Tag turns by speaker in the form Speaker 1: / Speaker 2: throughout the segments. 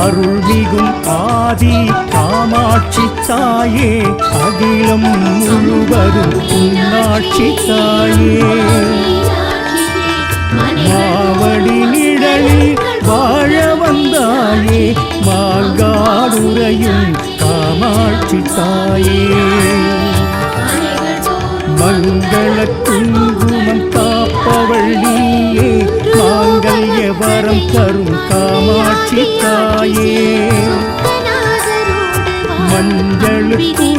Speaker 1: அருள்மிகும் ஆதி காமாட்சி தாயே அகிலம் முழுவதும் உன்னாட்சி தாயே மாவடி நிழலில் வாழ வந்தாயே மாங்காடுறையும் காமாட்சி தாயே மங்கள குங்குமம் காப்பவள் நீயே மாங்கல்ய வரம் தரும் காமாட்சி தாயே மஞ்சளுக்குரியவள்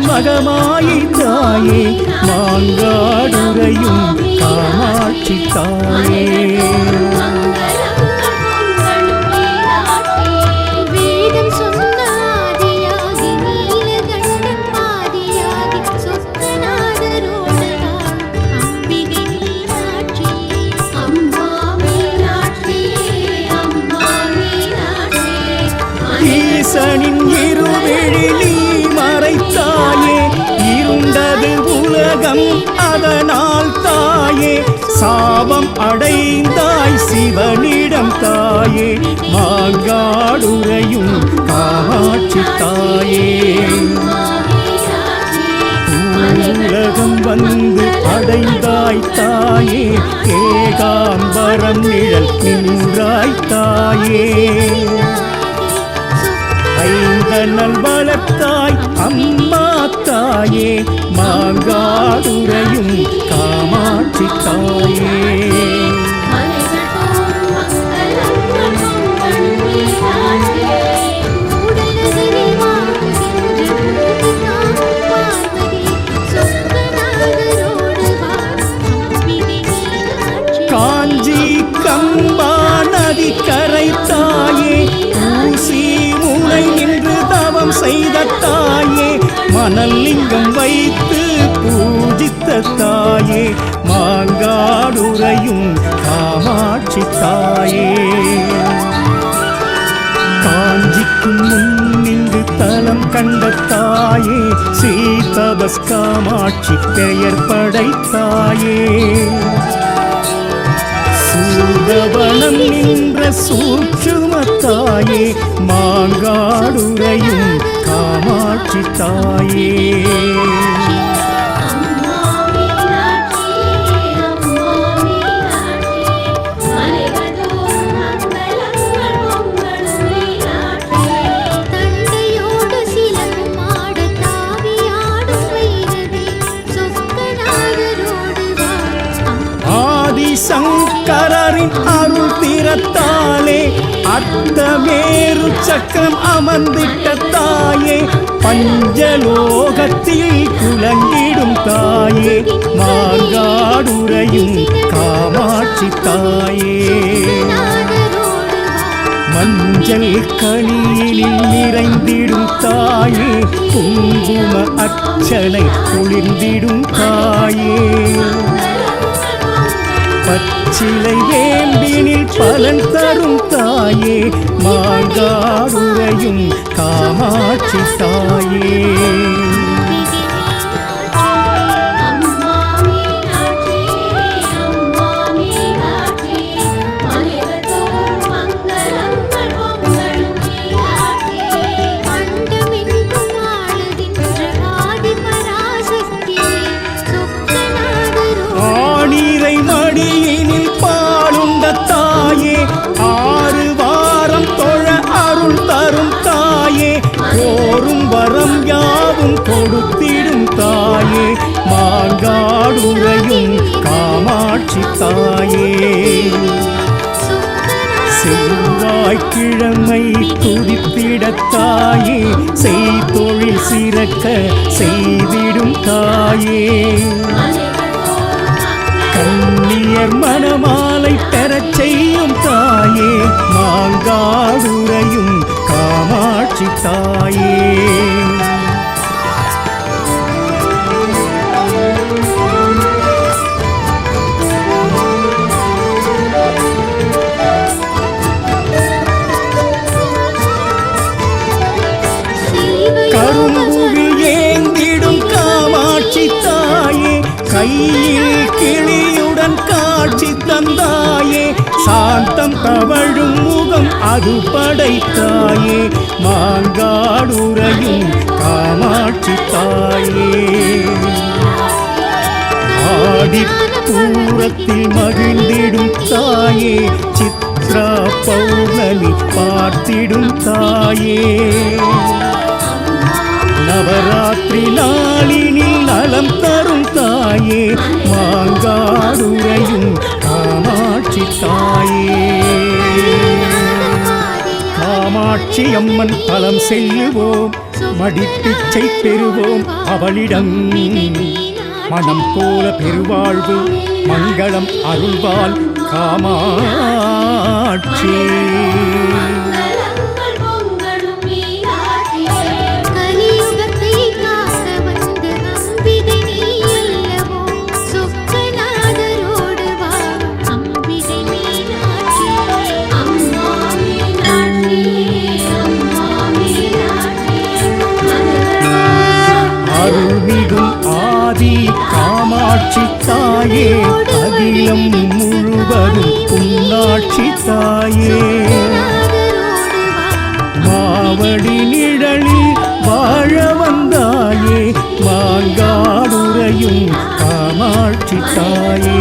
Speaker 1: மகமாயி தாயே மாங்காடுறையும் காமாட்சி தாயே ஈசனின் இருவிழி நீ மறைத்தாயே இருண்டது உலகம் அதனால் தாயே சாபம் அடைந்தாய் சிவனிடம் தாயே மாங்காடுறையும் காமாட்சி தாயே உலகம் வந்து அடைந்தாய் தாயே ஏகாம்பரம் நிழல் நின்றாய் தாயே ஐந்தனல் வளர்த்தாய் அம்மா தாயே மாங்காடுறையும் காமாட்சி தாயே காஞ்சி கம்பா நதி கரை தாயே ஊசி முனை நின்று தவம் செய்த தாயே மணல் லிங்கம் வைத்து பூஜித்த தாயே மாங்காடுறையும் காமாட்சி தாயே காஞ்சிக்கும் முன்னின்று தலம் கண்ட தாயே சீதபஸ் காமாட்சி பெயர் படைத்தாயே சூதவனம் நின்ற சூட்சுமத்தாயே மாங்காடுறையும் காமாட்சி தாயே சங்கரின் அருள் திறத்தாலே அர்த்தமேரு சக்கரம் அமர்ந்திட்ட தாயே பஞ்சலோகத்தில் குலங்கிடும் தாயே மாங்காடுறையும் காமாட்சி தாயே மஞ்சள் களியினில் நிறைந்திடும் தாயே குங்கும அர்ச்சனை குளிர்ந்திடும் தாயே பச்சிலை வேம்பினில் பலன் தரும் தாயே மாங்காடுறையும் காமாட்சி தாயே மடியினில் பாலுண்ட தாயே 6 வாரம் தொழ அருள் தரும் தாயே கோரும் வரம் யாவும் கொடுத்திடும் தாயே மாங்காடுறையும் காமாட்சி தாயே செவ்வாய்க்கிழமை துதித்திட தாயே செய்தொழில் சிறக்க செய்திடும் தாயே கண்ணியர் மணமாலை பெறச் செய்யும் தாயே மாங்காடுறையும் காமாட்சி தாயே கரும்புவில் ஏந்திடும் காமாட்சி தாயே கையில் கிளியுடன் காட்சி தந்தாயே சாந்த அது படைத்தாயே மாங்காடுறையும் காமாட்சி தாயே ஆடிப்பூரத்தில் மகிழ்ந்திடும் தாயே சித்ரா பௌர்ணமி பார்த்திடும் தாயே நவராத்திரி நாளினில் நலம் தரும் தாயே மாங்காடுறையும் காமாட்சி தாயே காமாட்சி அம்மன் தலம் செல்லுவோம் மடிப்பிச்சை பெறுவோம் அவளிடம் மனம் போல பெருவாழ்வு மங்களம் அருள்வாள் காமாட்சி காமாட்சி தாயே அகிலம் முழுவதும் புண்ணாட்சி தாயே மாவடி நிழலில் வாழ வந்தாயே மாங்காடுறையும் காமாட்சி தாயே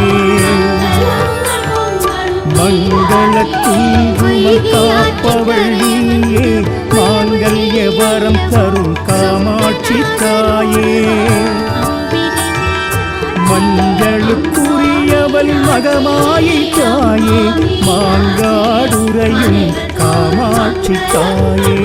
Speaker 1: மங்கள குங்குமம் காப்பவள் நீயே மாங்கல்ய வரம் தரும் காமாட்சி தாயே மஞ்சளுக்குரியவள் மகமாயி தாயே மாங்காடுறையும் காமாட்சி தாயே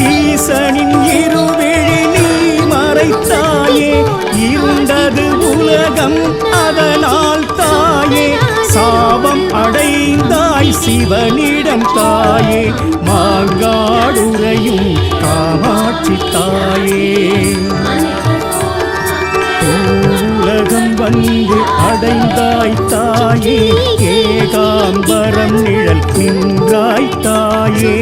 Speaker 1: ஈசனின் இருவிழி நீ மறைத்தாயே இருண்டது உலகம் அதனால் தாயே சாபம் அடைந்தாய் சிவனிடம் தாயே மாங்காடுறையும் காமாட்சி தாயே உலகம் வந்து அடைந்தாய் தாயே ஏகாம்பரம் நிழல் நின்றாய் தாயே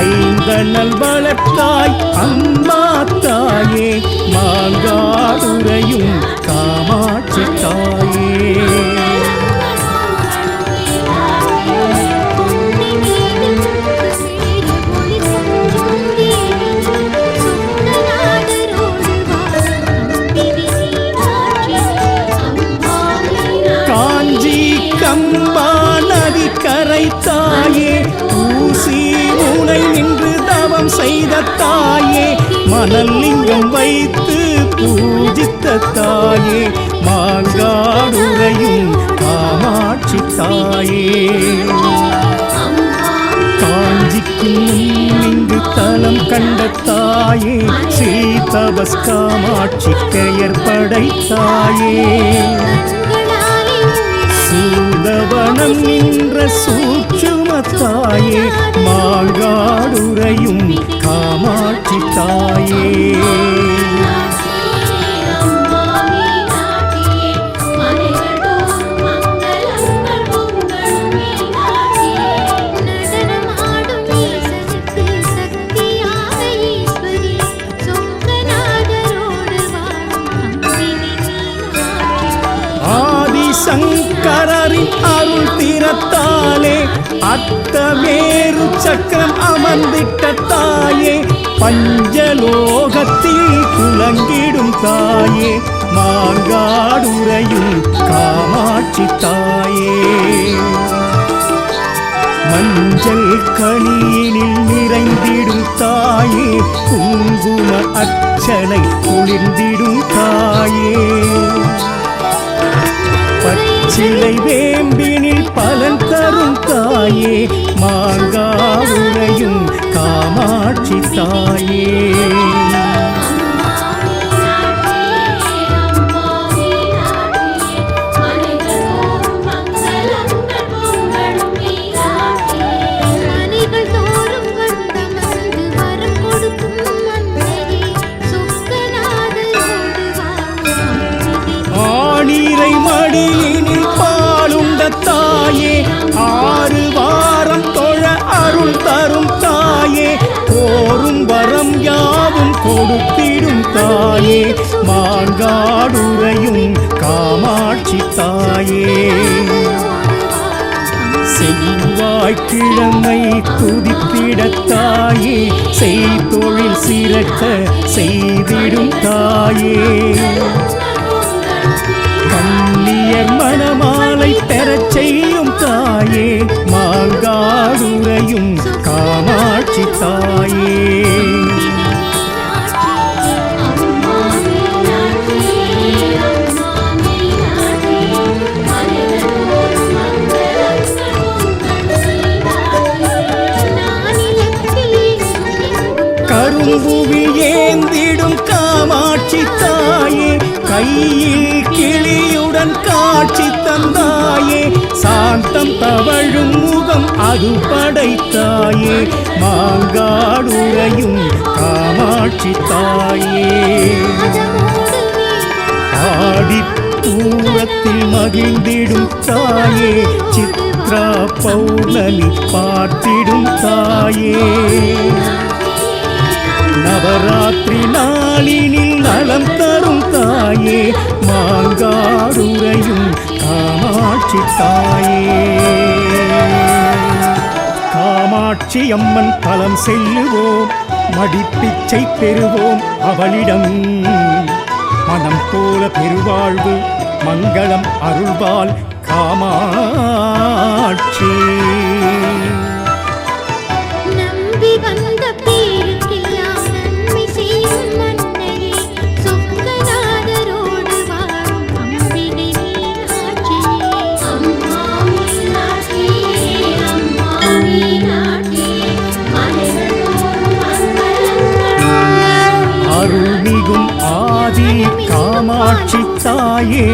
Speaker 1: ஐந்தனல் வளர்த்தாய் அம்மா தாயே மாங்காடுறையும் காமாட்சி தாயே காஞ்சி கம்பா நதி கரை தாயே ஊசி முனை நின்று தவம் செய்த தாயே மணல் லிங்கம் வைத்து பூஜித்த தாயே மாங்காடுறையும் காமாட்சி தாயே காஞ்சிக்கு இங்கு தலம் கண்ட தாயே ஸ்ரீதபஸ் காமாட்சி பெயர் படைத்தாயே சூதவனம் நின்ற சூட்சும தாயே மாங்காடுறையும் காமாட்சி தாயே சங்கரின் அருள் திறத்தாலே அத்தமேரு சக்கரம் அமர்ந்திட்ட தாயே பஞ்சலோகத்தில் குலங்கிடும் தாயே மாங்காடுறையும் காமாட்சி தாயே மஞ்சள் கனியினில் நிறைந்திடும் தாயே குங்கும அர்ச்சனை குளிர்ந்திடும் தாயே பச்சிலை வேம்பினில் பலன் தரும் தாயே மாங்காடுறையும் காமாட்சி தாயே ஆணிரை மடியினில் பாலுண்ட தாயே ஆறு வாரம் தொழ அருள் தரும் தாயே கோரும் வரம் யாவும் கொடுத்திடும் தாயே மாங்காடுறையும் காமாட்சி தாயே செவ்வாய்க்கிழமை துதித்திடத்தாயே செய்தொழில் சிறக்க செய்திடும் தாயே கண்ணியர் மணமாலை பெறச் செய்யும் தாயே மாங்காடுறையும் காமாட்சி தாயே கரும்புவி ஏந்திடும் காமாட்சி தாயே கையில் கிளியுடன் காட்சி தந்தாயே சாந்தம் தவழும் முகம் அது படைத்தாயே மாங்காடுறையும் காமாட்சி தாயே ஆடிப்பூரத்தில் மகிழ்ந்திடும் தாயே சித்ரா பௌர்ணமி பார்த்திடும் தாயே நவராத்திரி நாளினில் நலம் தரும் தாயே மாங்காடுறையும் காமாட்சி தாயே காமாட்சி அம்மன் தலம் செல்லுவோம் மடிப்பிச்சை பெறுவோம் அவளிடம் மனம் போல பெருவாழ்வு மங்களம் அருள்வாள் காமாட்சி
Speaker 2: நம்பி வந்த பேருக்கெல்லாம் நன்மை செய்யும் மன்னையே சொக்கநாதரோடு வாழும் அம்பிகை மீனாட்சியே அம்மா மீனாட்சியே அம்மா மீனாட்சியே
Speaker 1: அருள்மிகும் ஆதி காமாட்சி தாயே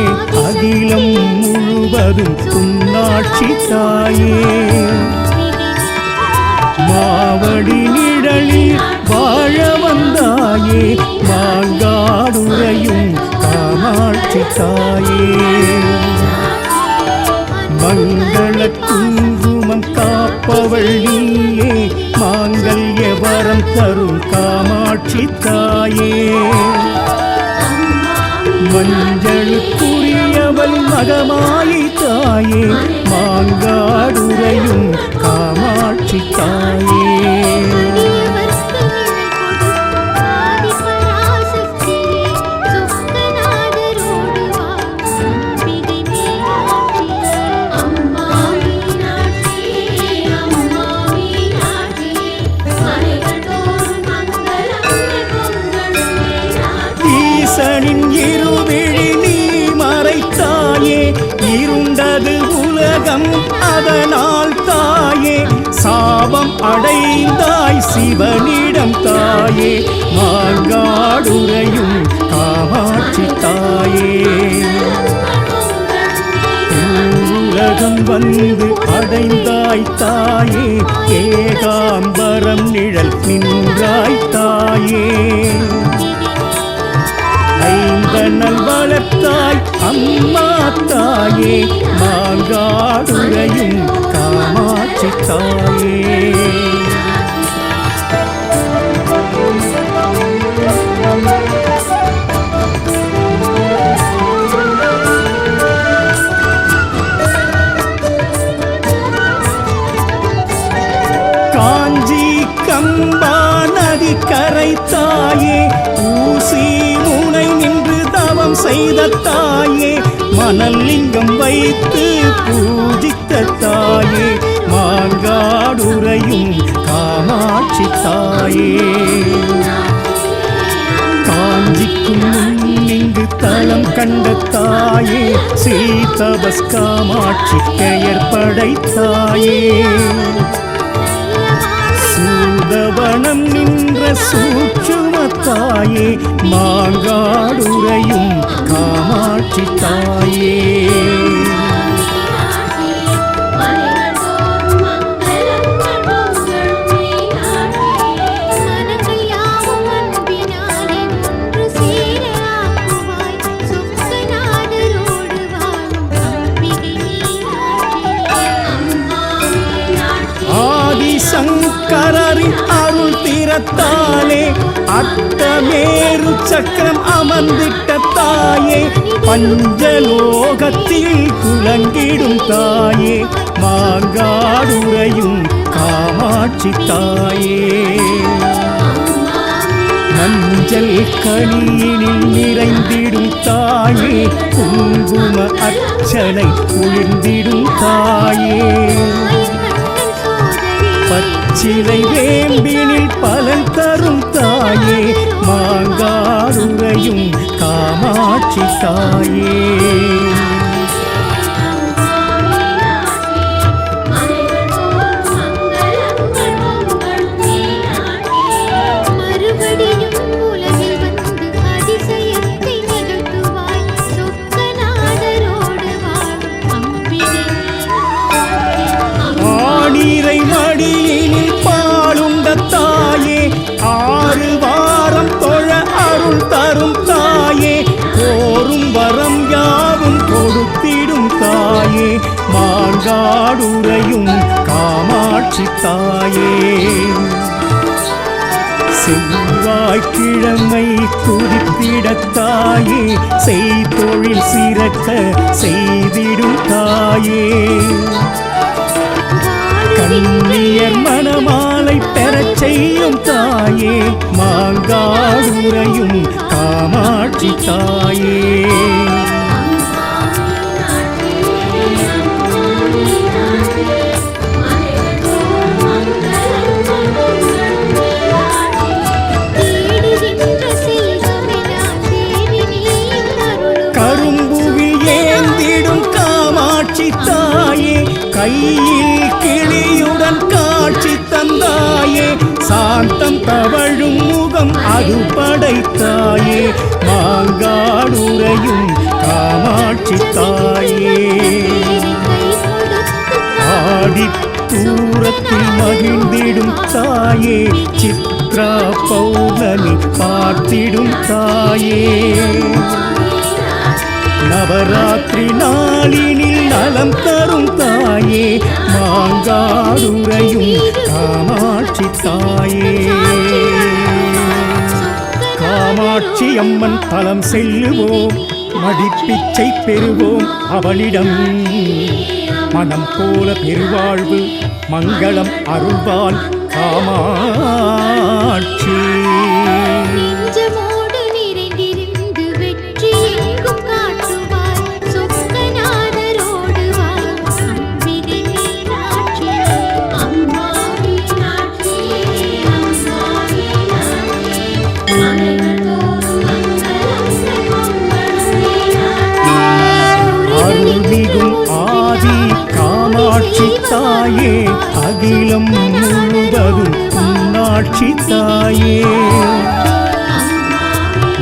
Speaker 1: அகிலம் முழுவதும் துன்னாட்சி தாயே மாவடி நிழலில் வாழ வந்தாயே மாங்காடுறையும் காமாட்சி தாயே மங்கள குங்குமம் காப்பவள் நீயே மாங்கல்ய வரம் தரும் காமாட்சி தாயே மஞ்சளுக்குரியவள் மகமாயி தாயே மாங்காடுறையும் காமாட்சி தாயே ஈசனின் இருவிழி நீ மறைத்தாயே இருண்டது உலகம் அதனால் தாயே சாபம் அடைந்தாய் சிவனிடம் தாயே மாங்காடுறையும் காமாட்சி தாயே உலகம் வந்து அடைந்தாய் தாயே ஏகாம்பரம் நிழல் நின்றாய் தாயே ஐந்தனல் வளர்த்தாய் அம்மா தாயே மாங்காடுறையும் காமாட்சி தாயே காஞ்சி கம்பா நதி கரை தாயே ஊசி முனை நின்று தவம் செய்த தாயே மணல் லிங்கம் வைத்து பூஜித்த தாயே மாங்காடுறையும் காமாட்சி தாயே காஞ்சிக்கும் முன்னிங்கு தலம் கண்ட தாயே சீதபஸ் காமாட்சி பெயர் படைத்தாயே சூதவனம் நின்ற சூட்சுமத்தாயே மாங்காடுறையும் காமாட்சி தாயே கரத்தாலே அட்டமேரு சக்கரம் அமர்ந்திட்ட தாயே பஞ்சலோகத்தில் குலங்கிடும் தாயே மாங்காடுறையும் காமாட்சி தாயே மஞ்சள் கனியினில் நிறைந்திடும் தாயே குங்கும அர்ச்சனை குளிர்ந்திடும் தாயே பச்சிலை வேம்பினில் பலன் தரும் தாயே மாங்காடுறையும் காமாட்சி தாயே மடியினில் பாலுண்ட தாயே 6 வாரம் தொழ அருள் தரும் தாயே கோரும் வரம் யாவும் கொடுத்திடும் தாயே மாங்காடுறையும் காமாட்சி தாயே செவ்வாய்க்கிழமை துதித்திட தாயே செய்தொழில் சிறக்க செய்திடும் தாயே கண்ணியர் மணமாலை பெறச் செய்யும் தாயே மாங்காடுறையும் காமாட்சி தாயே கரும்புவில் ஏந்திடும் காமாட்சி தாயே கையில் கிளியுடன் காட்சி தந்தாயே சாந்தம் தவழும் முகம் அது படைத்தாயே மாங்காடுறையும் காமாட்சி தாயே ஆடித்தூரத்தில் மகிழ்ந்திடும் தாயே சித்ரா பௌர்ணமி பார்த்திடும் தாயே நவராத்திரி நாளினில் நலம் தரும் தாயே மாங்காடுறையும் காமாட்சி தாயே காமாட்சி அம்மன் தலம் செல்லுவோம் மடிப்பிச்சை பெறுவோம் அவளிடம் மனம் போல பெருவாழ்வு மங்களம் அருள்வாள் காமாட்சி காமாட்சி தாயே அகிலம் முழுவதும் உன்னாட்சி தாயே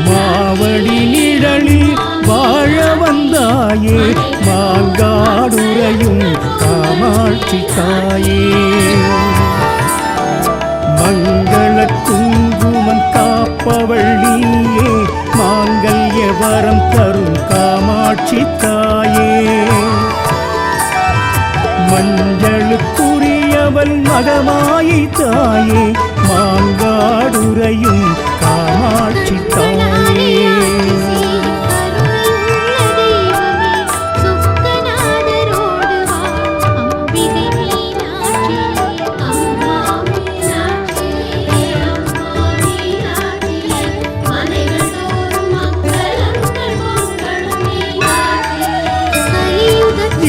Speaker 1: மாவடி நிழலில் வாழ வந்தாயே மாங்காடுறையும் காமாட்சி தாயே மங்கள குங்குமம் காப்பவள் நீயே மாங்கல்ய வரம் தரும் காமாட்சி தாயே மஞ்சளுக்குரியவள் மகமாயி தாயே மாங்காடுறையும் காமாட்சி தாயே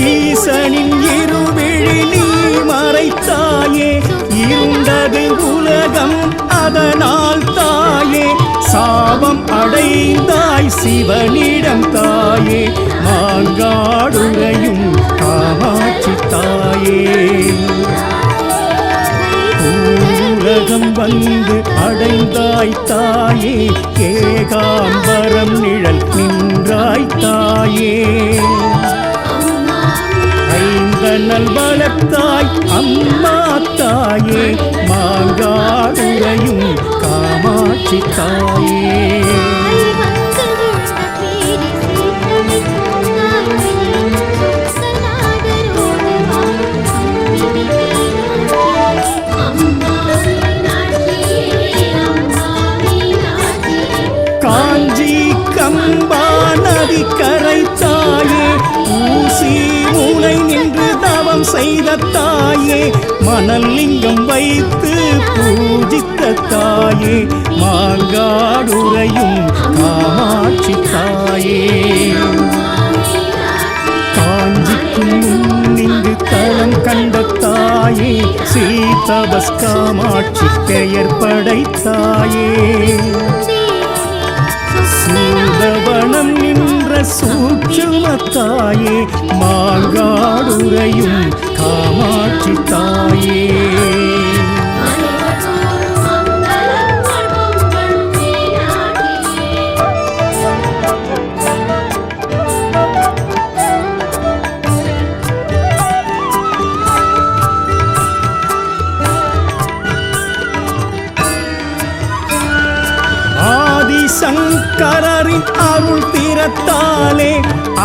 Speaker 1: ஈசனின் இருவிழி நீ மறைத்தாயே இருண்டது உலகம் அதனால் தாயே சாபம் அடைந்தாய் சிவனிடம் தாயே மாங்காடுறையும் காமாட்சி தாயே உலகம் வந்து அடைந்தாய் தாயே ஏகாம்பரம் நிழல் நின்றாய் தாயே ஐந்தனல் வளர்த்தாய் அம்மா தாயே மாங்காடுறையும் காமாட்சி தாயே மணல் லிங்கம் வைத்து பூஜித்த தாயே மாங்காடுறையும் காமாட்சி தாயே காஞ்சிக்கும் முன்னிங்கு தலம் கண்ட தாயே ஸ்ரீதபஸ் காமாட்சி பெயர் படைத்தாயே சூதவனம் நின்ற சூட்சும தாயே மாங்காடுறையும் காமாட்சி தாயே சங்கரின் அருள் திறத்தாலே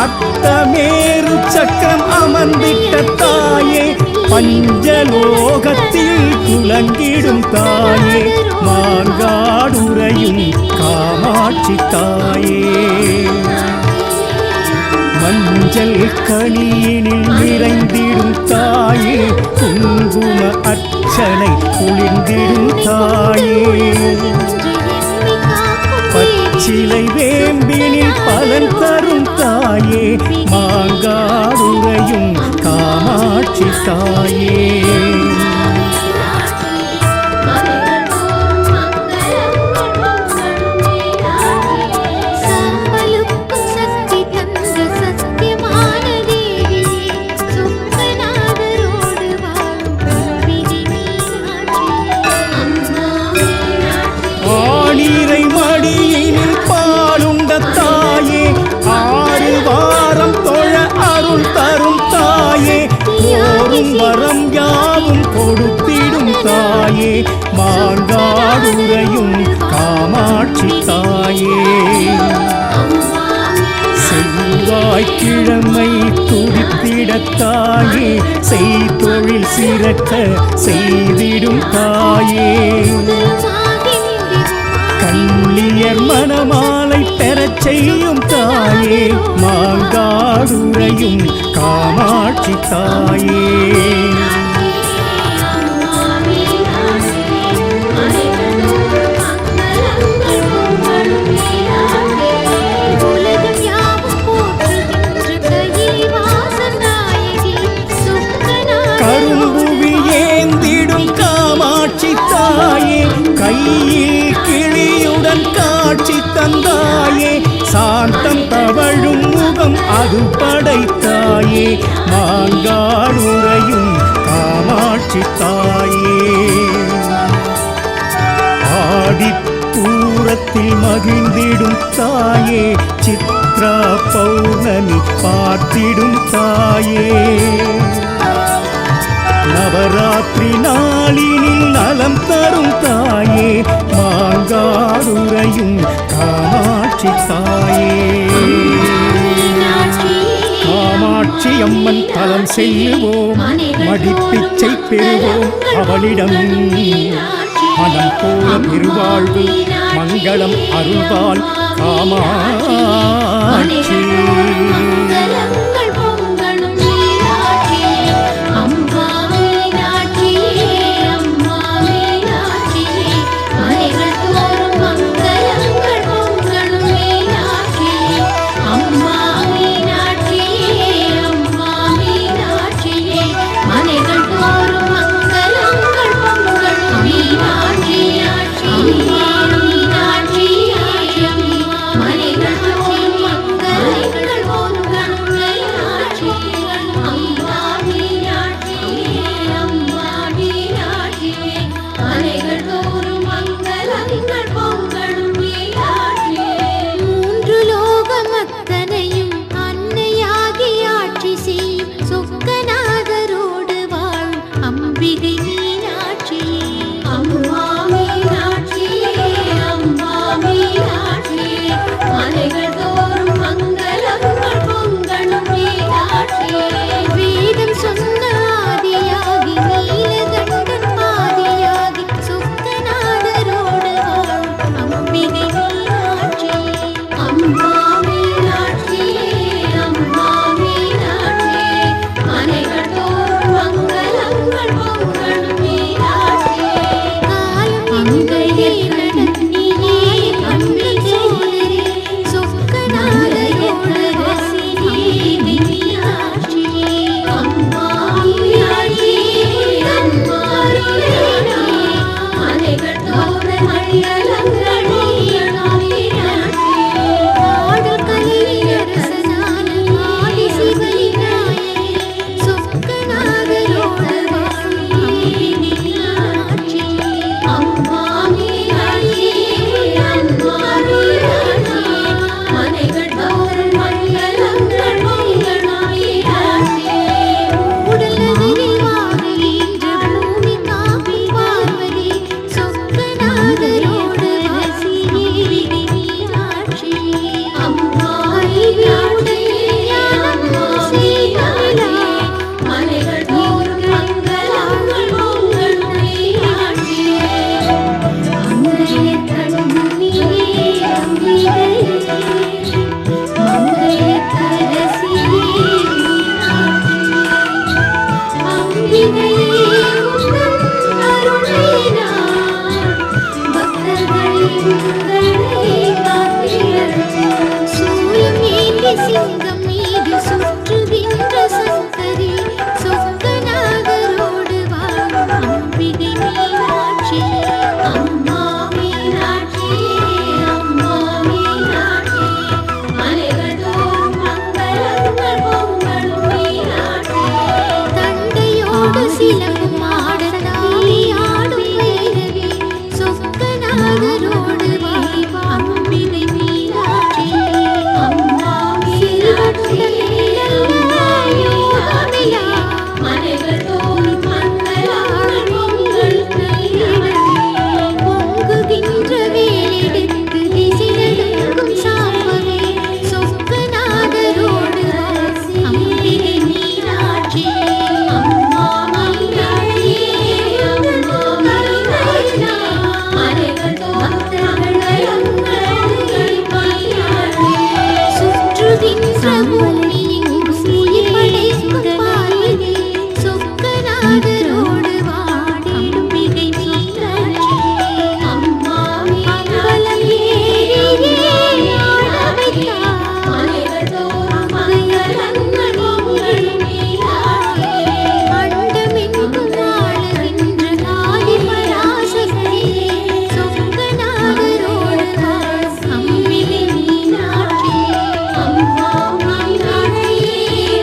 Speaker 1: அத்தமேரு சக்கரம் அமர்ந்திட்ட தாயே பஞ்சலோகத்தில் குலங்கிடும் தாயே மாங்காடுறையும் காமாட்சி தாயே மஞ்சள் கனியினில் நிறைந்திடும் தாயே குங்கும அர்ச்சனை குளிர்ந்திடும் தாயே பச்சிலை வேம்பினில் பலன் தரும் தாயே மாங்காடுறையும் காமாட்சி தாயே வரம் யாவும் கொடுத்திடும் தாயே மாங்காடுறையும் காமாட்சி தாயே செவ்வாய்க்கிழமை துடித்திட தாயே செய்தொழில் சிறக்க செய்திடும் தாயே கண்ணியர் மணமாலை பெறச் செய்யும் தாயே மாங்காடுறையும் காமாட்சி தாயே கரும்புவி ஏந்திடும் காமாட்சி தாயே கையில் கிளியுடன் காட்சி தந்தாயே சாந்தம் தவழும் முகம் அது படைத்தாயே மாங்காடுறையும் காமாட்சி தாயே ஆடிப்பூரத்தில் மகிழ்ந்திடும் தாயே சித்ரா பௌர்ணமி பார்த்திடும் தாயே நவராத்திரி நாளினில் நலம் தரும் தாயே மாங்காடுறையும் காமாட்சி தாயே காமாட்சி அம்மன் தலம் செல்லுவோம் மடிப்பிச்சை பெறுவோம் அவளிடம் மனம் போல பெருவாழ்வு மங்களம் அருள்வாள் காமாட்சி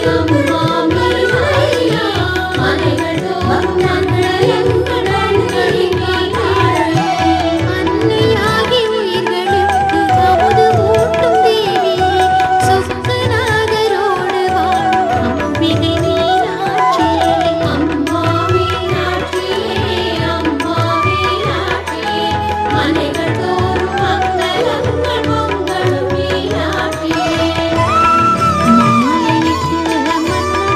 Speaker 2: அம்மா மீனாட்சி மனைகள் தோறும் மங்களங்கள் அன்னையாகி உயிர்களுக்கு அமுது ஊட்டும் தேவியே சொக்கநாதரோடு வாழும் அம்பிகை மீனாட்சி அம்மா மீனாட்சி அம்மா மீனாட்சி மனைகள் தோறும் மங்களங்கள் பொங்கலும் மீனாட்சி மாலையிட்டு மன்னவன்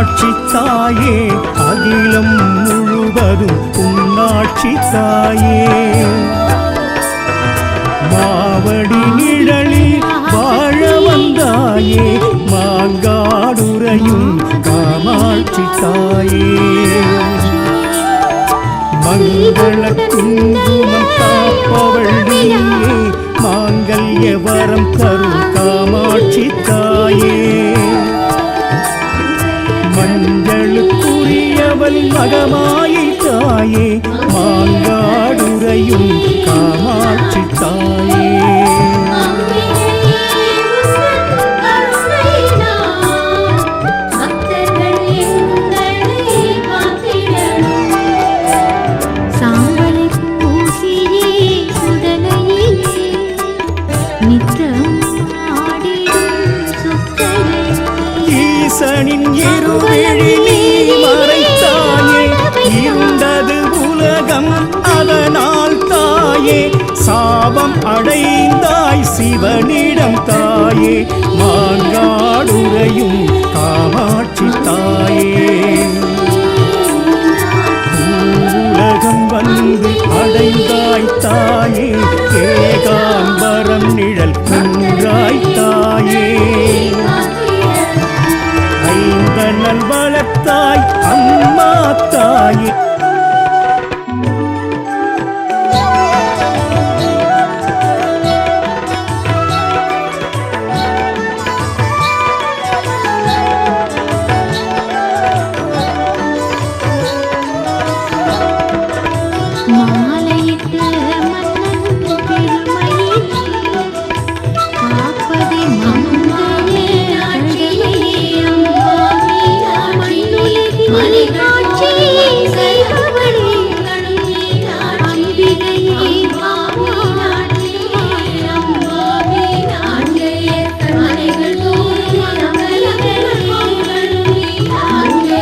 Speaker 1: காமாட்சி தாயே அகிலம் முழுவதும் உன்னாட்சி தாயே மாவடி நிழலில் வாழ வந்தாயே மாங்காடுறையும் காமாட்சி தாயே மங்கள குங்குமம் காப்பவள் நீயே மாங்கல்ய வரம் தரும் காமாட்சி தாயே மஞ்சளுக்குரியவள் மகமாயை தாயே மாங்காடுறையும் காமாட்சி தாயே ஈசனின் இருவிழி நீ மறைத்தாயே இருண்டது உலகம் அதனால் தாயே சாபம் அடைந்தாய் சிவனிடம் தாயே மாங்காடுறையும் காமாட்சி தாயே உலகம் வந்து அடைந்தாய் தாயே ஏகாம்பரம் நிழல் குன்றாய் தாயே ஐந்தனல் வளர்த்தாய் அம்மா தாயே
Speaker 2: மாலையிட்ட மன்னன் பெருமையிலே காப்பதே மங்களே அம்மா மீனாட்சி மணிகாட்சி செய்பவளே அம்பிகையே மீனாட்சி அம்மா மீனாட்சி மனைகள் தோறும் அமலங்கள் மீனாட்சி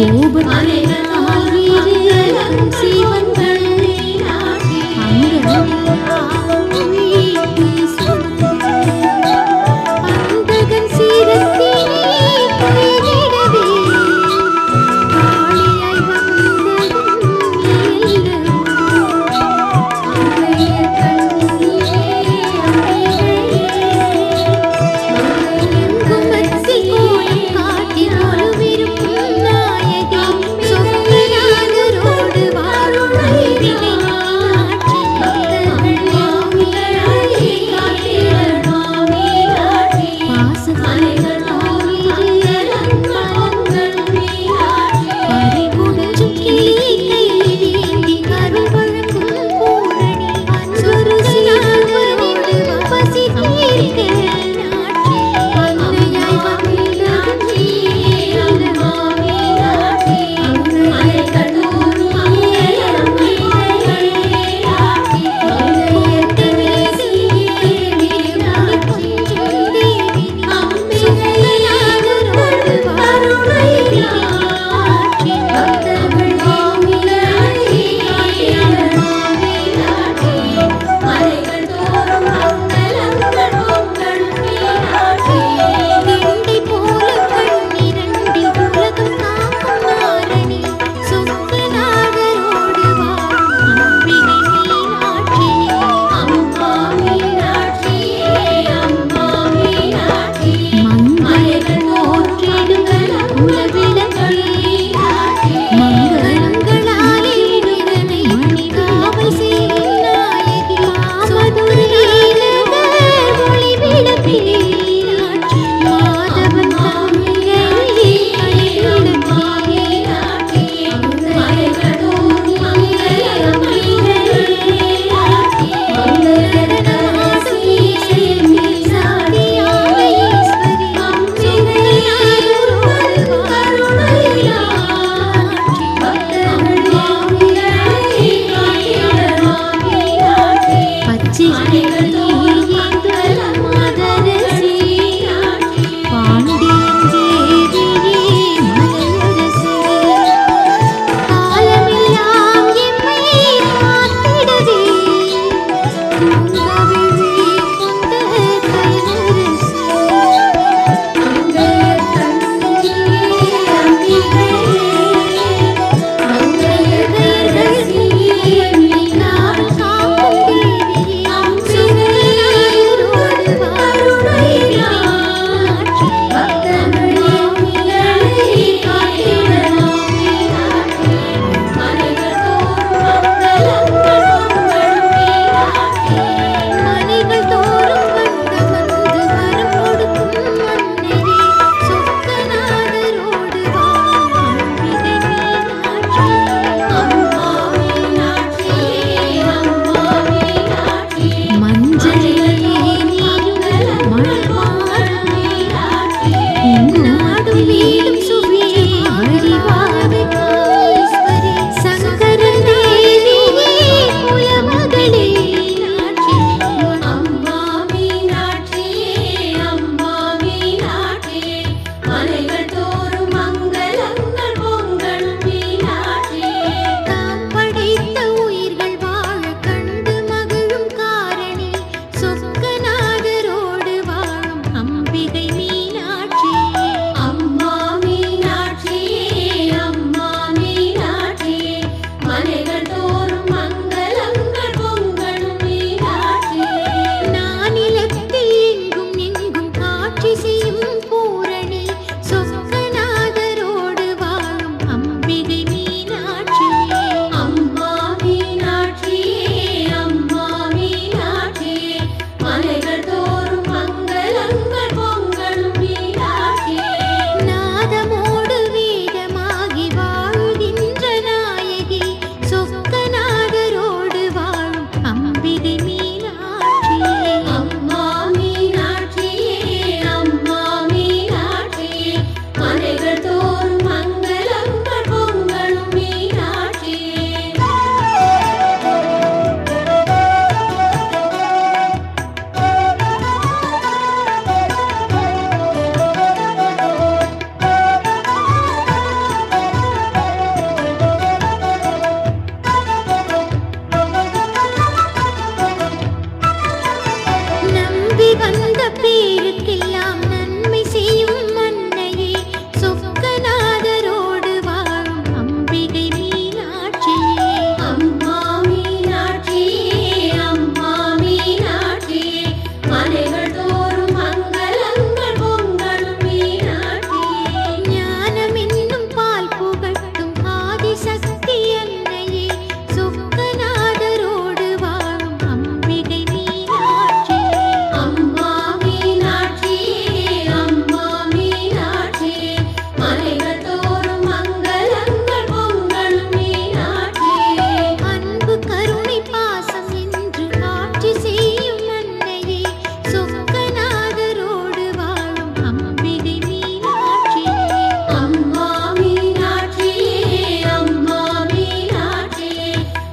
Speaker 2: கோபத்தினால் வீரன் சிவன் அந்தகன் சீரத்திலே போய்விடவே காளியாய் வந்ததும் குமச்சி கோலம் காட்டி ஒரு விரும்பும் நாயகி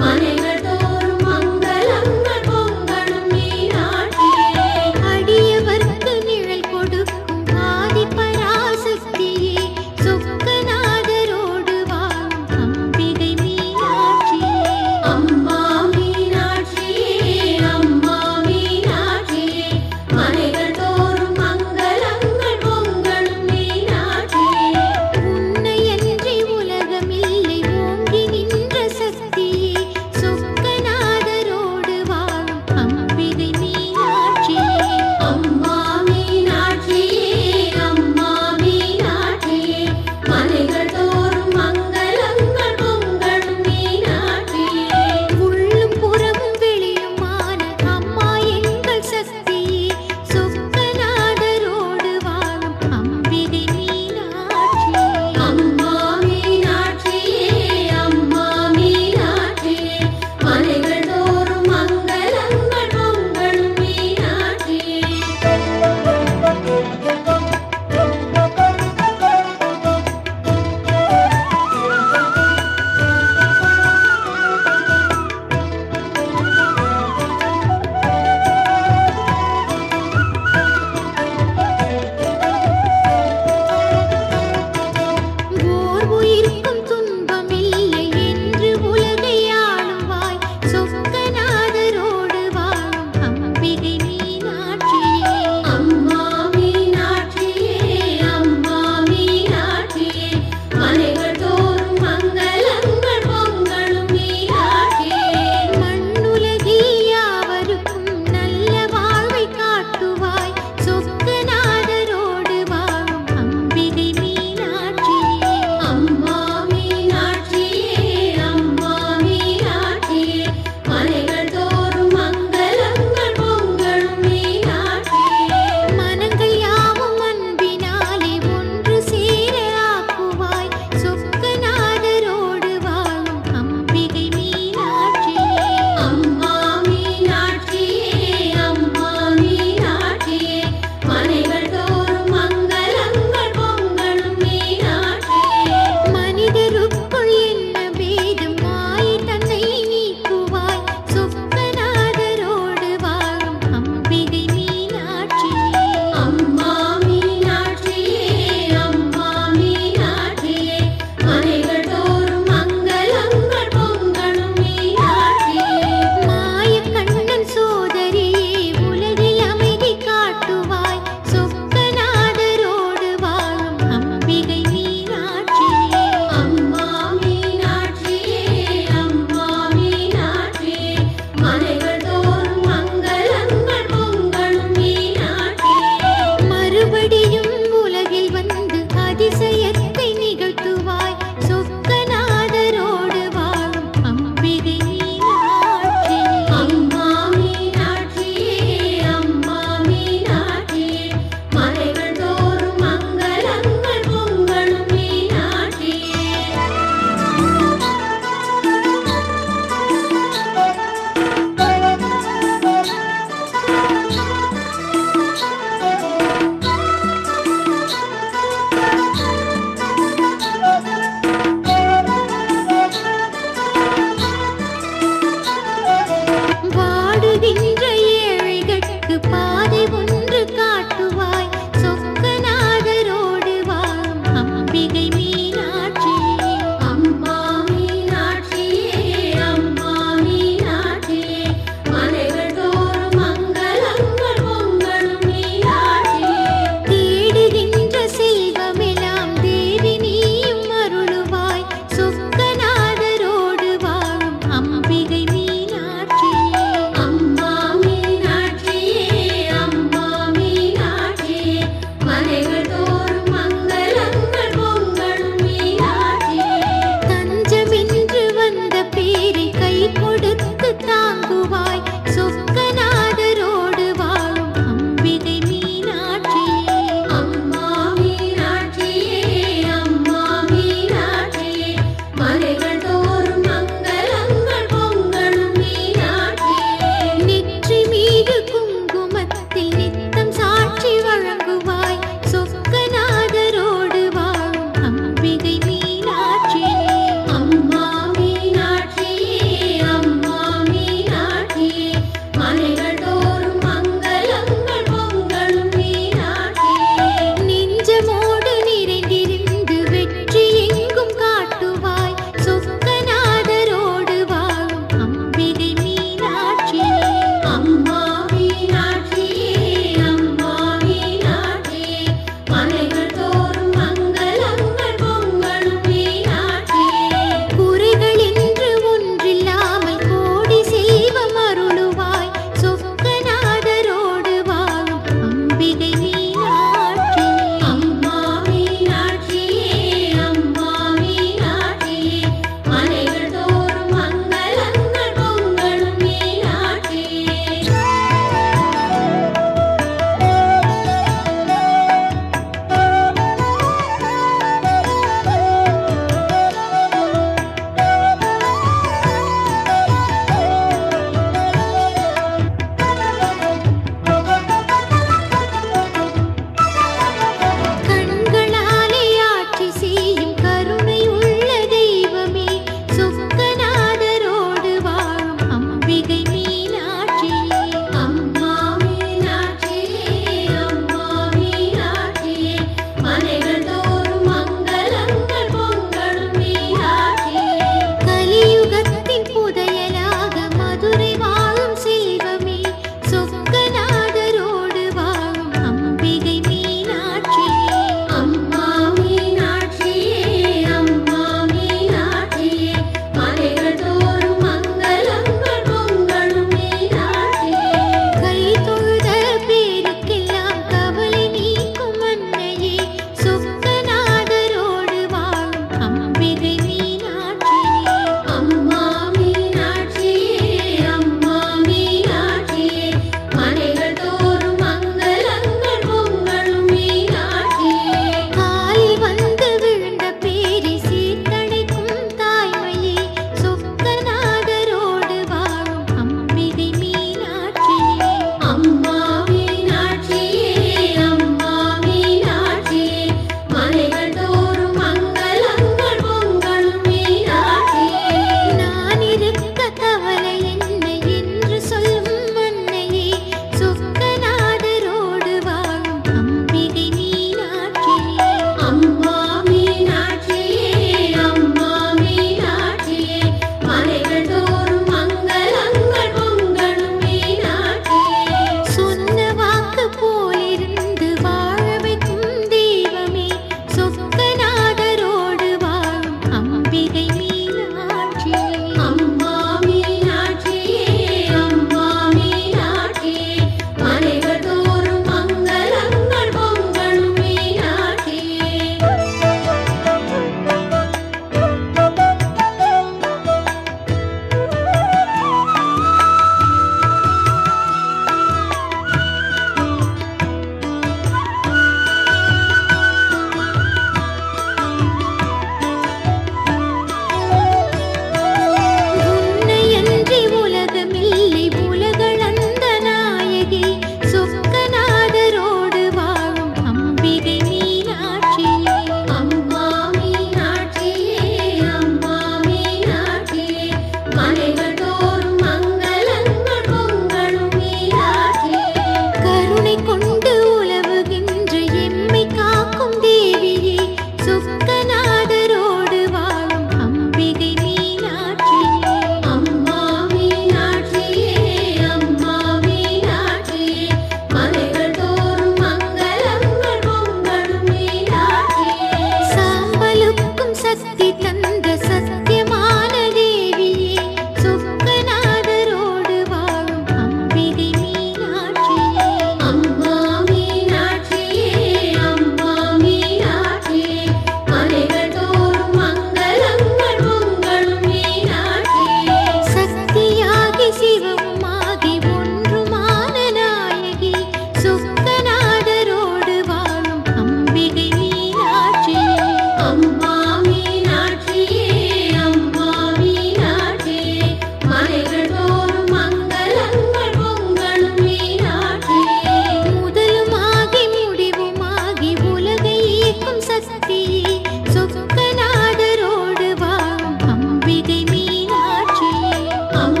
Speaker 2: மனைகள் தோறும் மங்களங்கள் பொங்கலும் மீனாட்சியே அடியவர்க்கு நிழல் கொடுக்கும் ஆதி பராசக்தியே சொக்கநாதரோடு வாழும் அம்பிகை மீனாட்சியே அம்மா மீனாட்சியே அம்மா மீனாட்சியே மனைகள் தோறும் மங்களங்கள் பொங்கலும் மீனாட்சியே உன்னையன்றி உலகமில்லை ஓங்கி நின்ற சக்தியே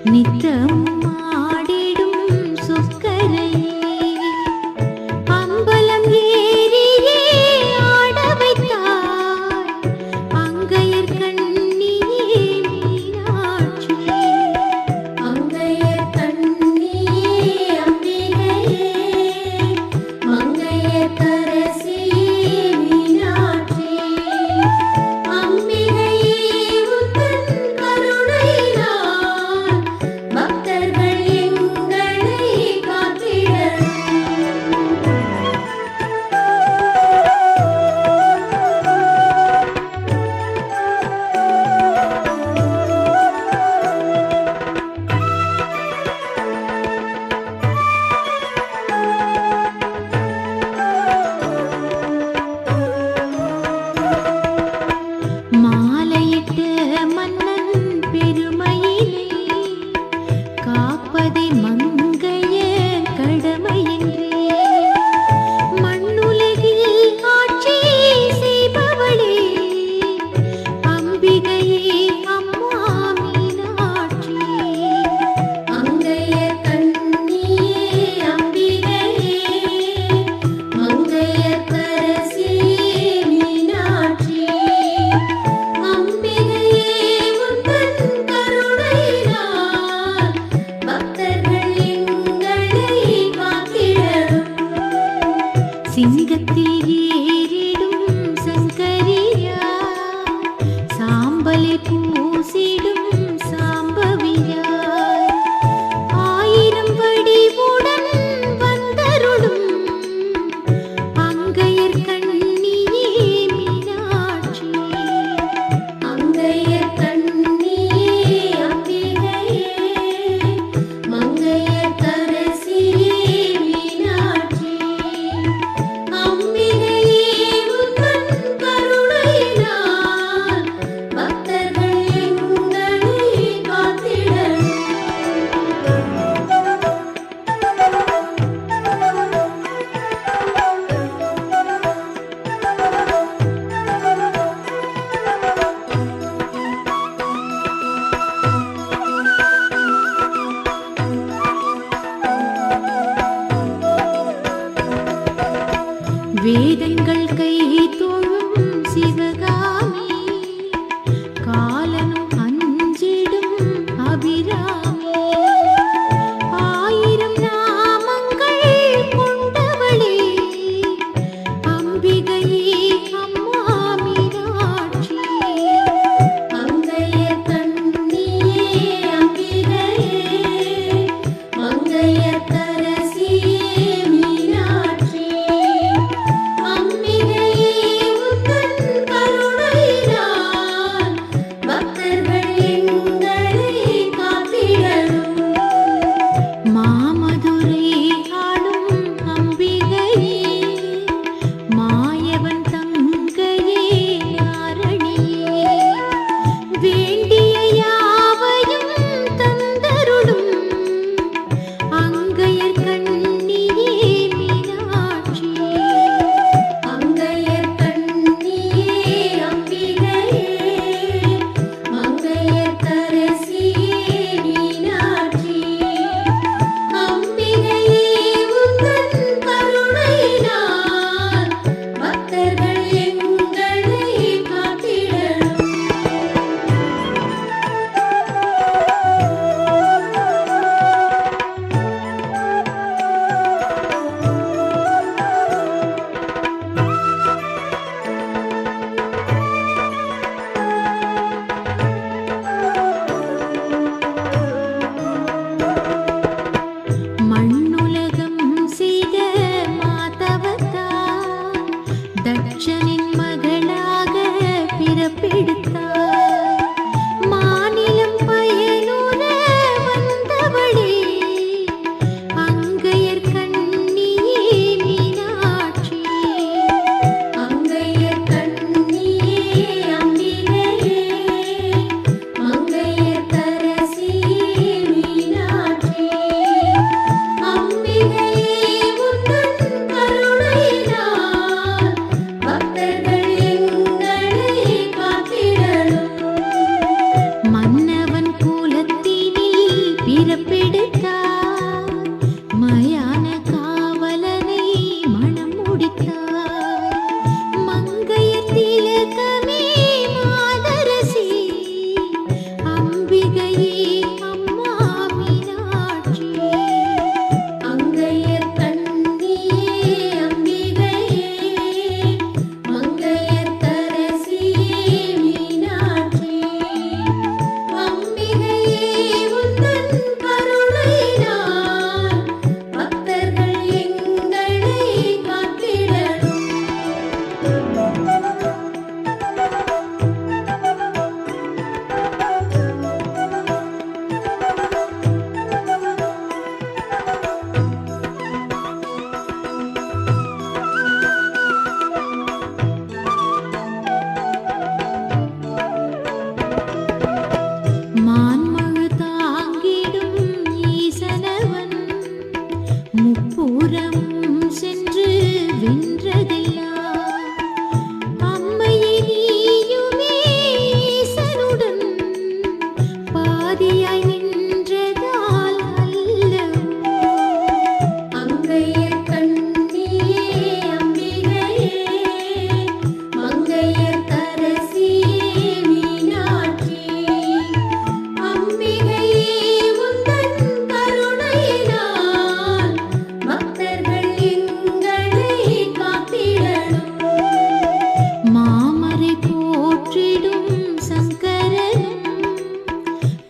Speaker 2: நித்தமும் ஆடிடும் சொக்கரையே அம்பலம் ஏறியே ஆட வைத்தாய் அங்கையர் கண்ணியே மீனாட்சி அங்கையர் கண்ணியே அம்பிகையே மங்கையர் கரசியே மீனாட்சி அம்பிகையே உந்தன் கருணையினால் பக்தர்கள் எங்களை காத்திட மாலையிட்ட மன்னன் பெருமையிலே காப்பதே மங்கைய கடமையென்றே மண்ணுலகில் ஆட்சி செய்பவளே அம்பிகையே அம்மா மீனாட்சி அங்கையர் கண்ணியே அம்பிகையே மங்கையர் கரசியே மீனாட்சி அம்பிகையே உந்தன் கருணையினால் பக்தர்கள் எங்களை காத்திடவும் சிங்கத்தில் ஏறிடும் சங்கரியா சாம்பலை பூசிடும் சாம்பவியாய் ஆயிரம் வடிவுடன் வந்தருளும் அங்கையர் கண்ணியே மீனாட்சி அங்கையர் கண்ணியே அம்பிகையே மங்கையர் கரசியே மீனாட்சி அம்பிகையே உந்தன் கருணையினால் பக்தர்கள் எங்களை காத்திடவும் வேதங்கள் கை தொழும் சிவகாமி காலனும் அஞ்சிடும் அபிராமி ஆயிரம் நாமங்கள் கொண்டவளே அம்பிகையே அம்மா மீனாட்சி அங்கையர் கண்ணியே அம்பிகையே மங்கையர் கரசியே மீனாட்சி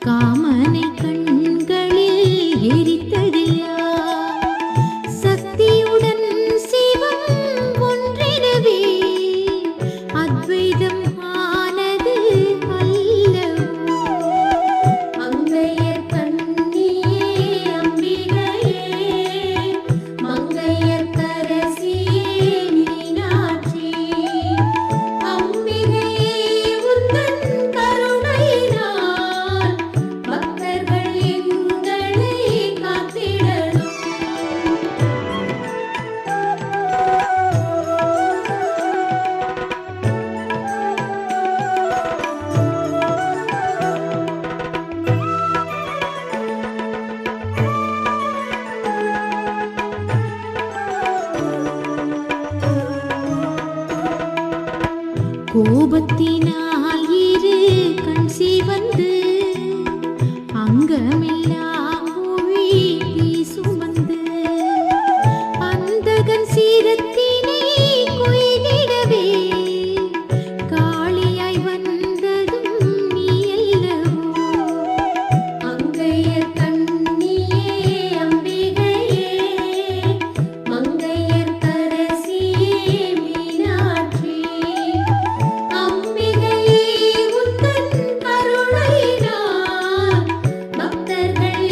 Speaker 2: காமனை கண்களில் எரித்தது யார்? சக்தியுடன் சிவம் ஒன்றிடவே அத்வைதம் ஆனது அல்லவோ? அங்கையர் கண்ணியே அம்பிகையே, மங்கையர் கரசியே மீனாட்சி, அம்பிகையே உந்தன் கருணையினால் பக்தர்கள் எங்களை காத்திடணும். கோபத்தினால் இரு கண் சிவந்து அங்கமெல்லாம் மொழி சுமந்து அந்தகன் சீரத்தினை கொய்திடவே காளியாய் வந்ததும் நீ அல்லவோ? அங்கையர் கண்ணியே அம்பிகையே, மங்கையர் கரசியே மீனாட்சி, அம்பிகையே உந்தன் கருணையினால் பக்தர்கள்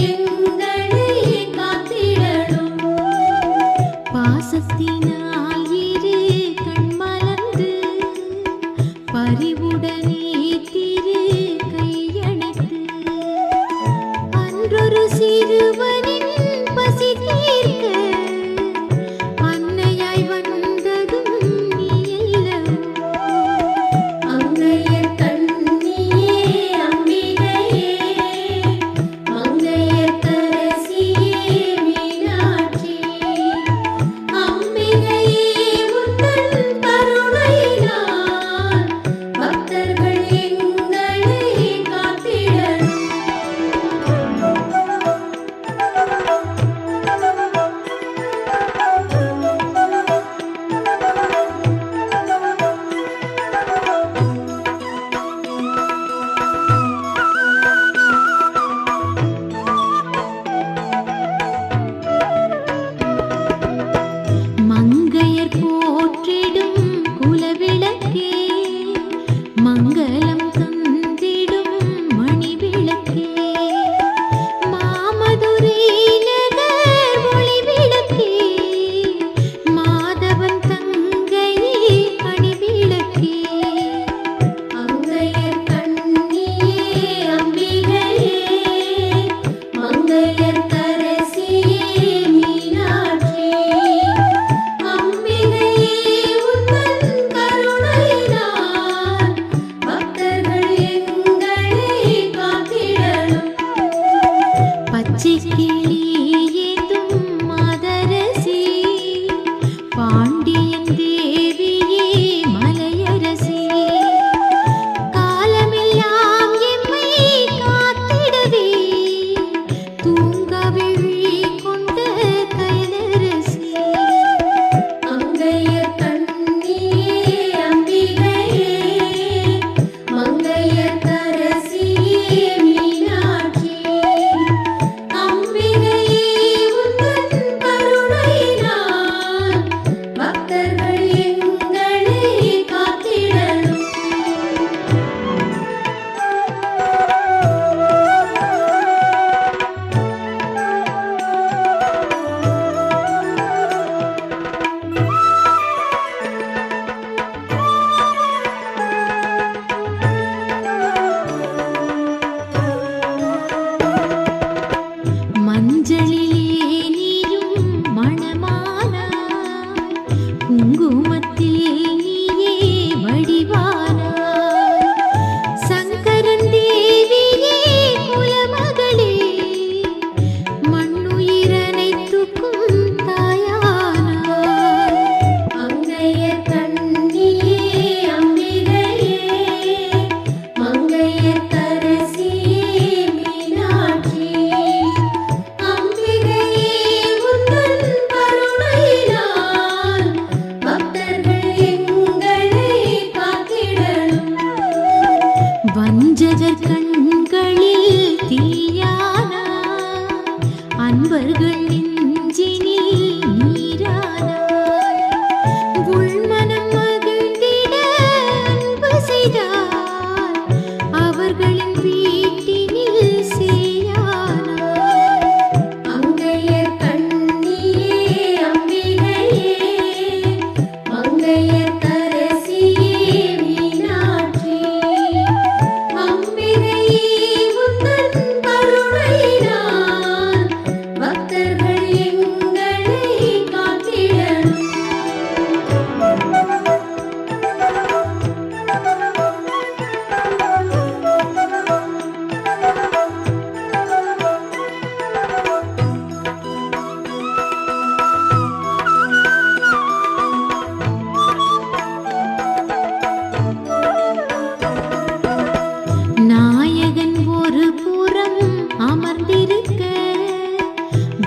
Speaker 2: பெற்றெடுக்க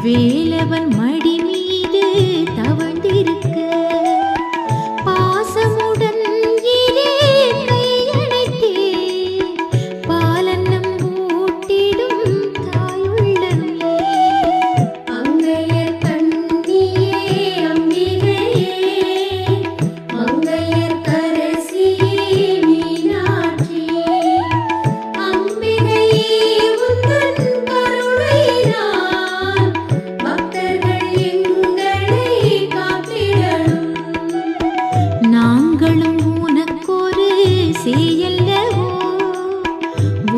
Speaker 2: வேலவன் மடி மீது தவழ்ந்திருக்க பாசமுடன் இரு கையணைத்தே பாலன்னம் ஊட்டிடும் தாயுள்ளமே. அங்கையர் கண்ணியே அம்பிகையே மங்கையர் கரசியே மீனாட்சியே அம்பிகையே உந்தன் கருணையினால் பக்தர்கள் எங்களை காத்திடணும். நாங்களும் உனக்கொரு சேயல்லவோ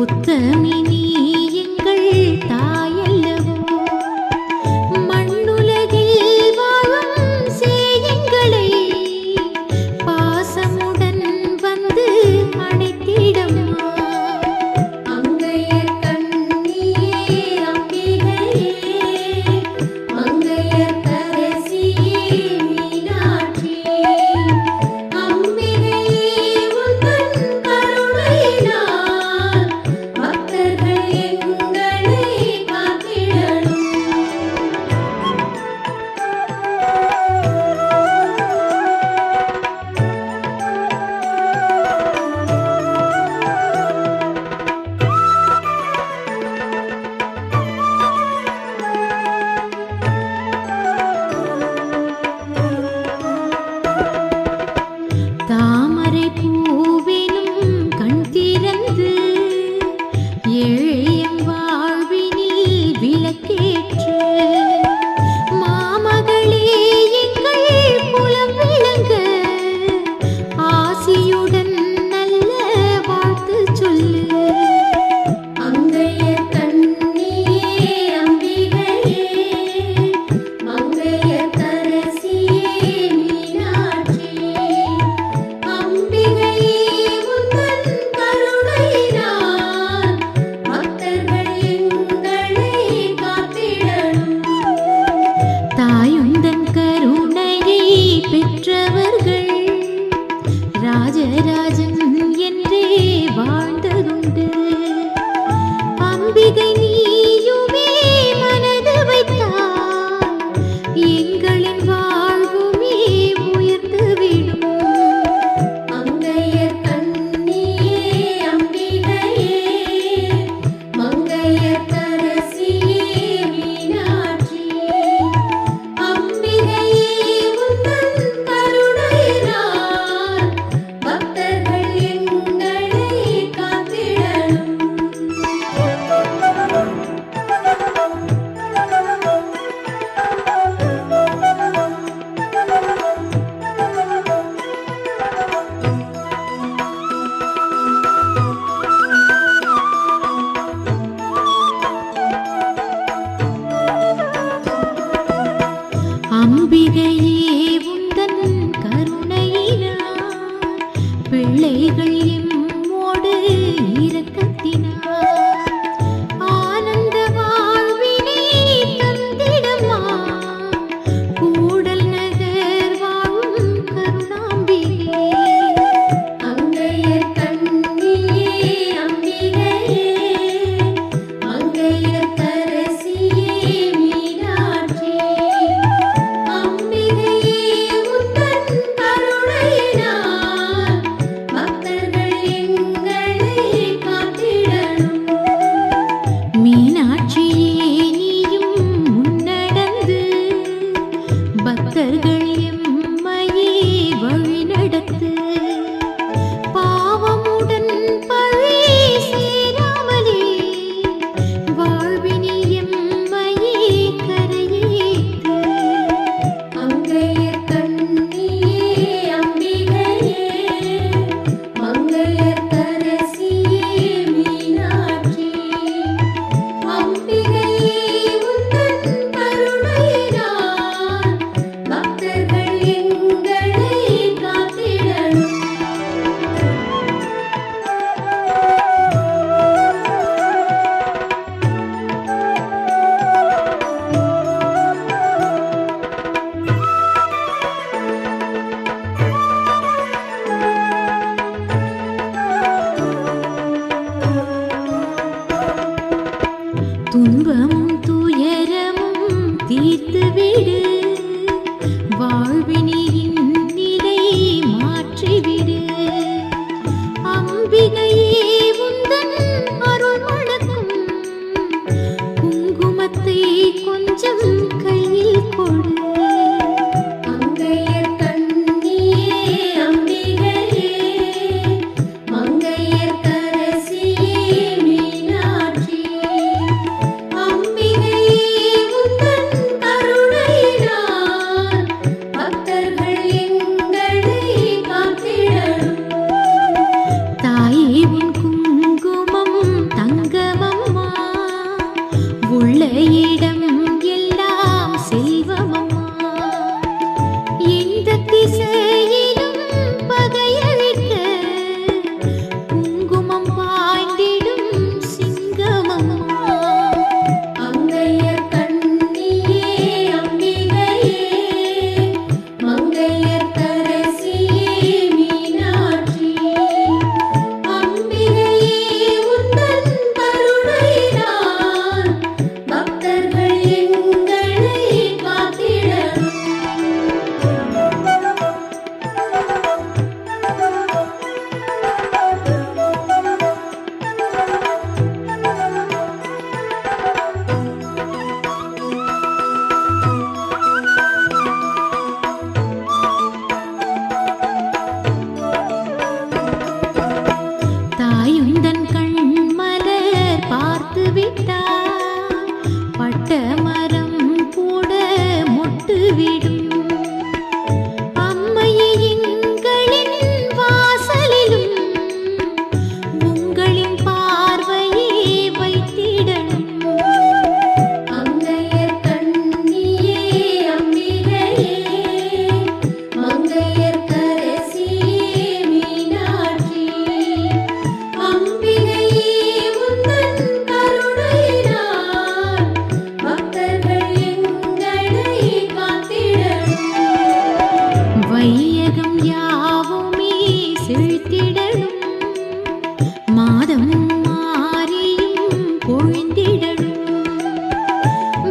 Speaker 2: உத்தமி நீ எங்கள் தாயல்லவோ மண்ணுலகில் வாழும் சேயங்களை பாசமுடன் வந்து அணைத்திடம்மா. அங்கையர் கண்ணியே அம்பிகையே மங்கையர் கரசியே மீனாட்சியே அம்பிகையே உந்தன் கருணையினால் பக்தர்கள் எங்களை காத்திடணும். தாமரை பூவெனும் கண் திறந்து ஏழையன் வாழ்வினில் விளக்கேற்று மாமகளே எங்கள் புலம் விளங்க ஆசியுடன் நல்ல வாழ்த்து சொல்லு. அங்கையர் கண்ணியே அம்பிகையே மங்கையர் கரசியே மீனாட்சியே அம்பிகையே உந்தன் கருணையினால் பக்தர்கள் எங்களை காத்திடணும். தாயுந்தன் கருணையை பெற்றவர்கள் ராஜராஜன் என்றே வாழ்ந்ததுண்டு. அம்பிகை நீயுமே மனது வைத்தால் எங்களின் வாழ்வுமே உயர்ந்துவிடும். அங்கையர் கண்ணியே அம்பிகையே மங்கையர் கரசியே மீனாட்சியே அம்பிகையே உந்தன் கருணையினால் பக்தர்கள் எங்களை காத்திடணும். அம்பிகையே உந்தன் கருணையினால் பிள்ளைகள் எம்மோடு இரக்கத்தினால் ஆனந்த வாழ்வினை தந்திடம்மா. கூடல் நகர் வாழும் கருணாம்பிகே அங்கையர் கண்ணியே அம்பிகையே மங்கையர் கரசியே மீனாட்சியே அம்பிகையே உந்தன் கருணையினால் பக்தர்கள் எங்களை காத்திடணும். மீனாட்சியே நீயும் முன்னடந்து பக்தர்கள் எம்மையே வழிநடத்து பாவமுடன் பழி சேராமலே வாழ்வினி எம்மையே கரையேற்று. அங்கையர் கண்ணியே அம்பிகையே மங்கையர் கரசியே மீனாட்சியே அம்பிகையே உந்தன் கருணையினால் பக்தர்கள் எங்களை காத்திடணும். துன்பமும்
Speaker 3: விட்டால் பட்ட மரம் கூட மொட்டு விடும். அம்மையே எங்களின் வாசலிலும் உங்களின் பார்வையை வைத்திடணும்.
Speaker 2: அங்கையர் கண்ணியே அம்பிகையே மங்கையர் கரசியே மீனாட்சி அம்பிகையே உந்தன் கருணையினால் பக்தர்கள் எங்களை காத்திடணும்.
Speaker 3: வையகம் யாவுமே செழித்திடணும். மாதம் மாறியும் பொழிந்திடணும்.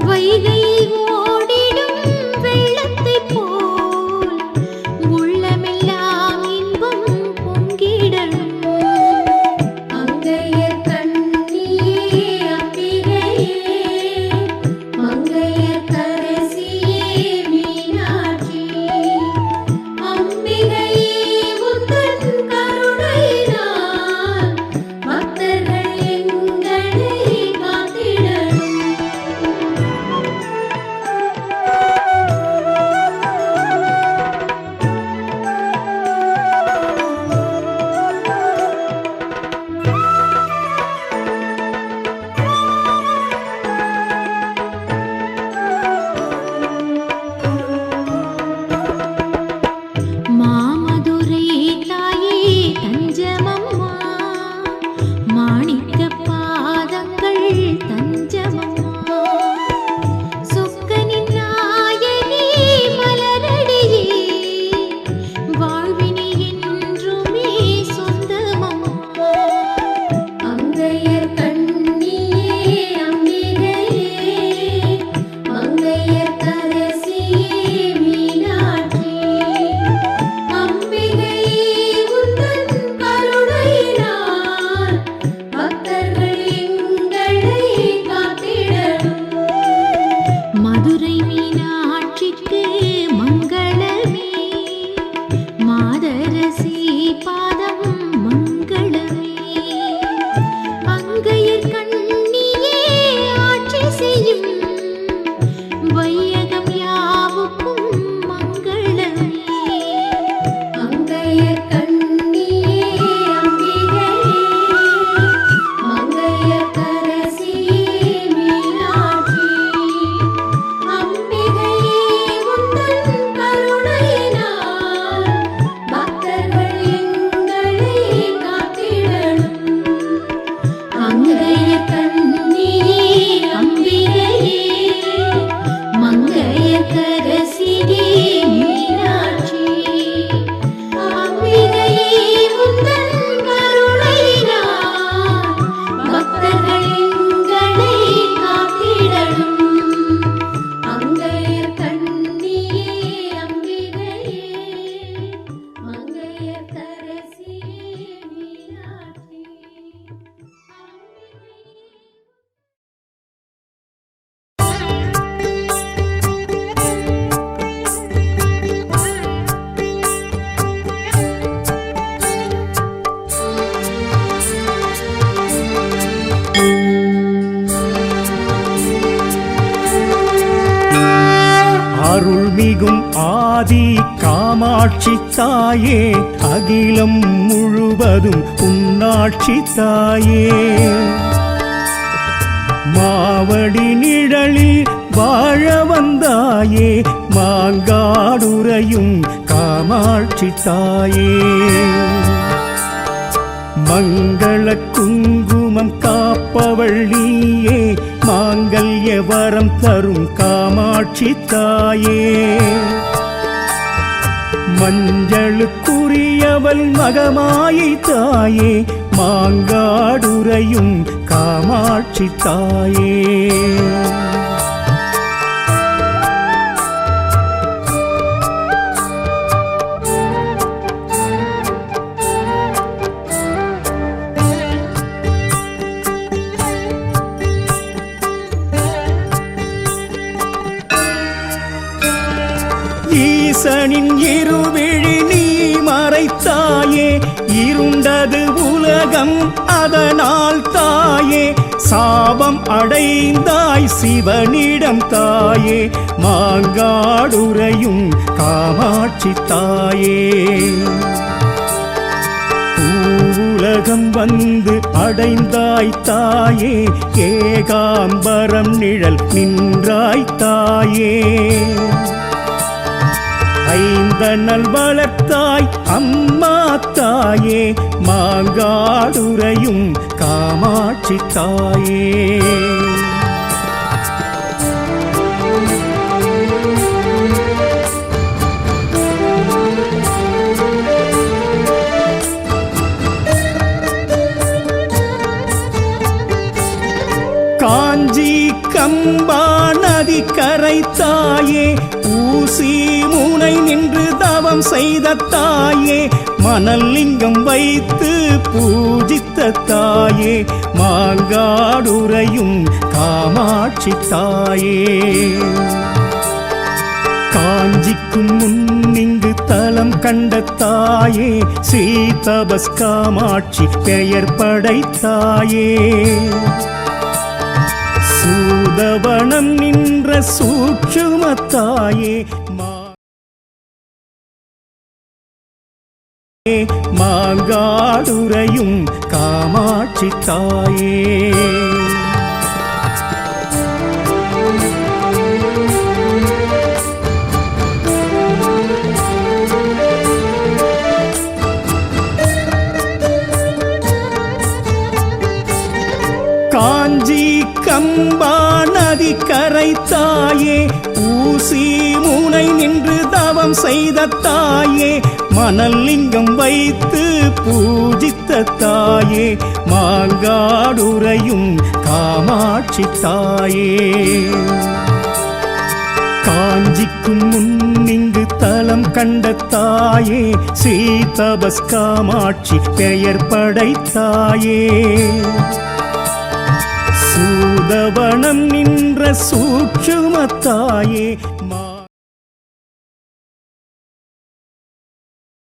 Speaker 3: வைகையில் ஓடிடும் வெள்ளத்தைப் போல் உள்ளமெல்லாம் இன்பம் பொங்கிடணும்.
Speaker 2: அங்கையர் கண்ணியே அம்பிகையே மங்கையர் கரசியே மீனாட்சி அம்பிகையே உந்தன் கருணையினால் பக்தர்கள் எங்களை காத்திடணும்.
Speaker 3: மாமதுரை தாயே தஞ்சமம்மா மாணிக்க பாதங்கள் தஞ்சமம்மா. சொக்கனின் நாயகி மலரடியே வாழ்வினை என்றுமே சொந்தமம்மா.
Speaker 2: அங்கையர் கண்ணியே அம்பிகையே மங்கையர் கரசியே மீனாட்சி அம்பிகையே உந்தன் கருணையினால் பக்தர்கள் எங்களை காத்திடணும்.
Speaker 3: மதுரை மீனாட்சிக்கு மங்களமே மாதரசி பாதம் மங்களமே. அங்கையர் கண்ணியே ஆட்சி செய்யும் வையகம் யாவுக்கும் மங்களமே.
Speaker 2: அங்கையர் கண்ணியே அம்பிகையே மங்கையர் கரசியே மீனாட்சி அம்பிகையே உந்தன் கருணையினால் பக்தர்கள் எங்களை காத்திடணும். அங்கையர் கண்ணியே அம்பிகையே மங்கையர் கரசியே மீனாட்சி அம்பிகையே உந்தன் கருணையினால் பக்தர்கள் எங்களை காத்திடணும். அங்கையர் கண்ணியே அம்பிகையே மங்கையர் கரசியே மீனாட்சி
Speaker 1: அருள்மிகும் ஆதி காமாட்சி தாயே அகிலம் முழுவதும் உன்னாட்சி தாயே. மாவடி நிழலில் வாழ வந்தாயே மாங்காடுறையும் காமாட்சி தாயே. மங்கள குங்குமம் காப்பவள் நீயே மாங்கல்ய வரம் தரும் காமாட்சி தாயே. மஞ்சளுக்குரியவள் மகமாயை தாயே மாங்காடுறையும் காமாட்சி தாயே. ஈசனின் இருவிழி நீ மறைத்தாயே இருண்டது உலகம் அதனால் தாயே சாபம் அடைந்தாய் சிவனிடம் தாயே மாங்காடுறையும் காமாட்சி தாயே உலகம் வந்து அடைந்தாய் தாயே ஏகாம்பரம் நிழல் நின்றாய் தாயே ஐந்தனல் வளர்த்தாய் அம்மா தாயே மாங்காடுறையும் காமாட்சி தாயே காஞ்சி கம்பா நதி கரை தாயே ஊசி முனை நின்று தவம் செய்த தாயே மணல் லிங்கம் வைத்து பூஜித்த தாயே மாங்காடுறையும் காமாட்சி தாயே காஞ்சிக்கும் முன்னிங்கு தலம் கண்ட தாயே ஸ்ரீதபஸ் காமாட்சி பெயர் படைத்தாயே சூதவனம் நின்ற சூட்சுமத்தாயே மாங்காடுறையும் காமாட்சி தாயே காஞ்சி கம்பா நதி கரை தாயே ஊசி முனை நின்று தவம் செய்த தாயே மணல் லிங்கம் வைத்து பூஜித்த தாயே மாங்காடுறையும் காமாட்சி தாயே காஞ்சிக்கும் முன்னிங்கு தலம் கண்ட தாயே ஸ்ரீதபஸ் காமாட்சி பெயர் படைத்தாயே சூதவனம் நின்ற சூட்சுமத்தாயே